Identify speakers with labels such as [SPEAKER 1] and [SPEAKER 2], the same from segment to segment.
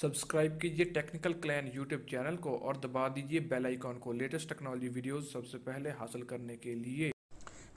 [SPEAKER 1] Subscribe कीजिए technical clan YouTube channel को और दबा दीजिए बेल आइकॉन को लेटेस्ट टेक्नोलॉजी वीडियोस सबसे पहले हासिल करने के लिए।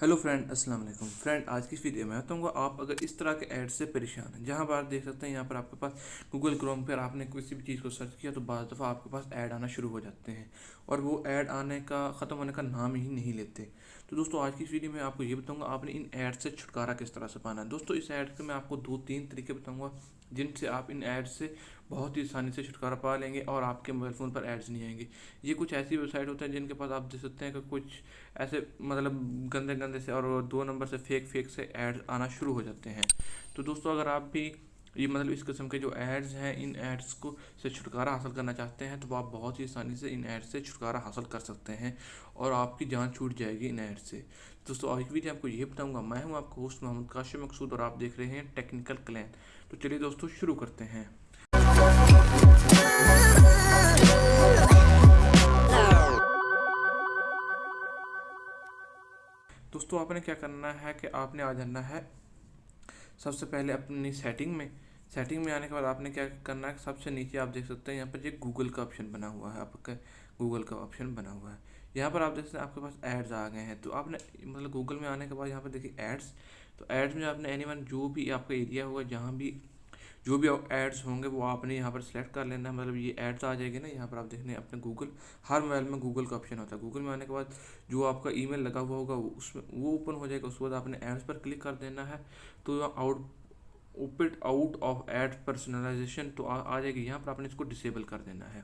[SPEAKER 2] हेलो फ्रेंड, अस्सलाम वालेकुम फ्रेंड। आज की इस वीडियो में बताऊंगा आप अगर इस तरह के ऐड से परेशान हैं, जहां पर आप देख सकते हैं यहाँ पर आपके पास गूगल क्रोम पर आपने किसी भी चीज़ को सर्च किया तो बाज़ दफ़ा आपके पास ऐड आना शुरू हो जाते हैं और वो ऐड आने का ख़त्म होने का नाम ही नहीं लेते। तो दोस्तों आज की इस वीडियो में आपको ये बताऊंगा आपने इन ऐड से छुटकारा किस तरह से पाना है। दोस्तों इस ऐड के मैं आपको 2-3 तरीके बताऊँगा जिनसे आप इन ऐड से बहुत ही आसानी से छुटकारा पा लेंगे और आपके मोबाइल फ़ोन पर एड्स नहीं आएंगे। ये कुछ ऐसी वेबसाइट होते हैं जिनके पास आप देख सकते हैं कि कुछ ऐसे मतलब गंदे गंदे से और 2 नंबर से फेक से ऐड आना शुरू हो जाते हैं। तो दोस्तों अगर आप भी ये मतलब इस किस्म के जो एड्स हैं इन एड्स को से छुटकारा हासिल करना चाहते हैं तो आप बहुत ही आसानी से इन एड्स से छुटकारा हासिल कर सकते हैं और आपकी जान छूट जाएगी इन एड्स से। दोस्तों आज की वीडियो आपको ये बताऊंगा। मैं हूं आपका होस्ट मोहम्मद काशिम मकसूद और आप देख रहे हैं टेक्निकल क्लैन। तो चलिए दोस्तों शुरू करते हैं। दोस्तों आपने क्या करना है कि आपने आ जाना है सबसे पहले अपनी सेटिंग में आने के बाद आपने क्या करना है, सबसे नीचे आप देख सकते हैं यहाँ पर ये गूगल का ऑप्शन बना हुआ है। आपका गूगल का ऑप्शन बना हुआ है, यहाँ पर आप देख सकते हैं आपके पास एड्स आ गए हैं। तो आपने मतलब गूगल में आने के बाद यहाँ पर देखिए एड्स। तो एड्स में आपने एनीवन जो भी आपका एरिया होगा जहाँ भी जो भी एड्स होंगे वो आपने यहाँ पर सेलेक्ट कर लेना है। मतलब ये एड्स आ जाएगी ना, यहाँ पर आप देखने अपने गूगल, हर मोबाइल में गूगल का ऑप्शन होता है। गूगल में आने के बाद जो आपका ईमेल लगा हुआ होगा उसमें वो ओपन हो जाएगा। उसके बाद आपने एड्स पर क्लिक कर देना है तो ओपिट आउट ऑफ एड पर्सनलाइजेशन तो आ जाएगी। यहाँ पर आपने इसको डिसेबल कर देना है।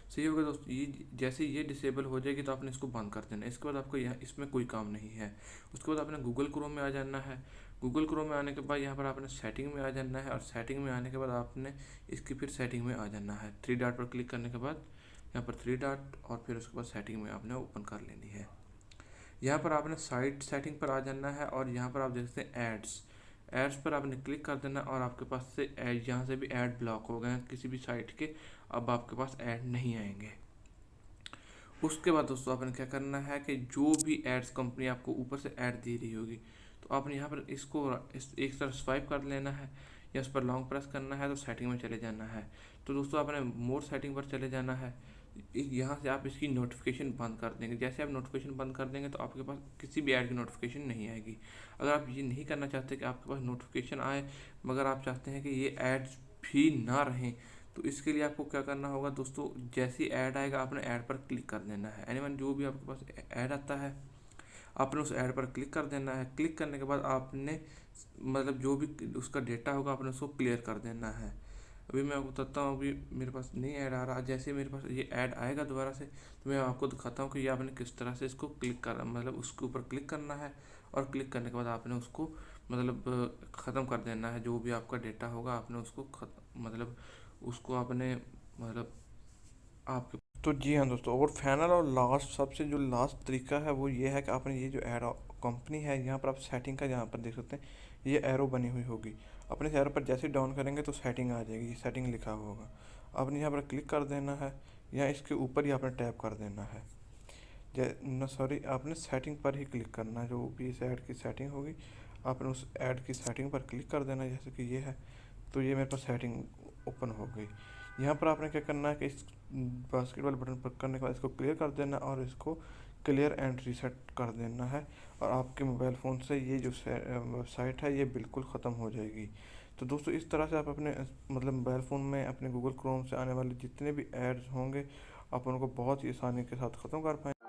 [SPEAKER 2] सही होगा दोस्तों। ये जैसे ये डिसेबल हो जाएगी तो आपने इसको बंद कर देना है। इसके बाद आपको यहाँ इसमें कोई काम नहीं है। उसके बाद आपने गूगल क्रोम में आ जाना है। गूगल क्रोम में आने के बाद यहाँ पर आपने सेटिंग में आ जाना है और सेटिंग में आने के बाद आपने इसकी फिर सेटिंग में आ जाना है। 3 डॉट पर क्लिक करने के बाद यहाँ पर 3 डॉट और फिर उसके बाद सेटिंग में आपने ओपन कर लेनी है। यहाँ पर आपने साइट सेटिंग पर आ जाना है और यहाँ पर आप देखते हैं एड्स पर आपने क्लिक कर देना और आपके पास से ऐड यहाँ से भी ऐड ब्लॉक हो गए हैं किसी भी साइट के। अब आपके पास ऐड नहीं आएंगे। उसके बाद दोस्तों आपने क्या करना है कि जो भी एड्स कंपनी आपको ऊपर से ऐड दे रही होगी तो आपने यहाँ पर इसको एक तरफ स्वाइप कर लेना है या उस पर लॉन्ग प्रेस करना है तो सेटिंग में चले जाना है। तो दोस्तों आपने मोर सेटिंग पर चले जाना है। यहाँ से आप इसकी नोटिफिकेशन बंद कर देंगे। जैसे आप नोटिफिकेशन बंद कर देंगे तो आपके पास किसी भी ऐड की नोटिफिकेशन नहीं आएगी। अगर आप ये नहीं करना चाहते कि आपके पास नोटिफिकेशन आए मगर आप चाहते हैं कि ये ऐड्स भी ना रहें तो इसके लिए आपको क्या करना होगा दोस्तों, जैसे ही ऐड आएगा आपने ऐड पर क्लिक कर देना है। एनीवन जो भी आपके पास ऐड आता है आपने उस ऐड पर क्लिक कर देना है। क्लिक करने के बाद आपने मतलब जो भी उसका डेटा होगा आपने उसको क्लियर कर देना है। अभी मैं आपको बताता हूँ, अभी मेरे पास नहीं ऐड आ रहा। जैसे मेरे पास ये ऐड आएगा दोबारा से तो मैं आपको दिखाता हूँ कि ये आपने किस तरह से इसको क्लिक कर मतलब उसके ऊपर क्लिक करना है और क्लिक करने के बाद आपने उसको मतलब ख़त्म कर देना है। जो भी आपका डेटा होगा आपने उसको मतलब उसको आपने मतलब आपके। तो जी हाँ दोस्तों, और फाइनल और लास्ट सबसे जो लास्ट तरीका है वो ये है कि आपने ये जो ऐड कंपनी है यहाँ पर आप सेटिंग का यहाँ पर देख सकते हैं ये एरो बनी हुई होगी। अपने एरो पर जैसे डाउन करेंगे तो सेटिंग आ जाएगी, ये सेटिंग लिखा हुआ होगा। आपने यहाँ पर क्लिक कर देना है या इसके ऊपर ही आपने टैप कर देना है। सॉरी, आपने सेटिंग पर ही क्लिक करना है। जो भी इस ऐड की सेटिंग होगी आपने उस ऐड की सेटिंग पर क्लिक कर देना है। जैसे कि ये है तो ये मेरे पास सेटिंग ओपन हो गई। यहाँ पर आपने क्या करना है कि इस बास्केटबॉल बटन पर करने के बाद इसको क्लियर कर देना और इसको क्लियर एंड रीसेट कर देना है और आपके मोबाइल फ़ोन से ये जो वेबसाइट है ये बिल्कुल ख़त्म हो जाएगी। तो दोस्तों इस तरह से आप अपने मतलब मोबाइल फ़ोन में अपने गूगल क्रोम से आने वाले जितने भी एड्स होंगे आप उनको बहुत ही आसानी के साथ ख़त्म कर पाएंगे।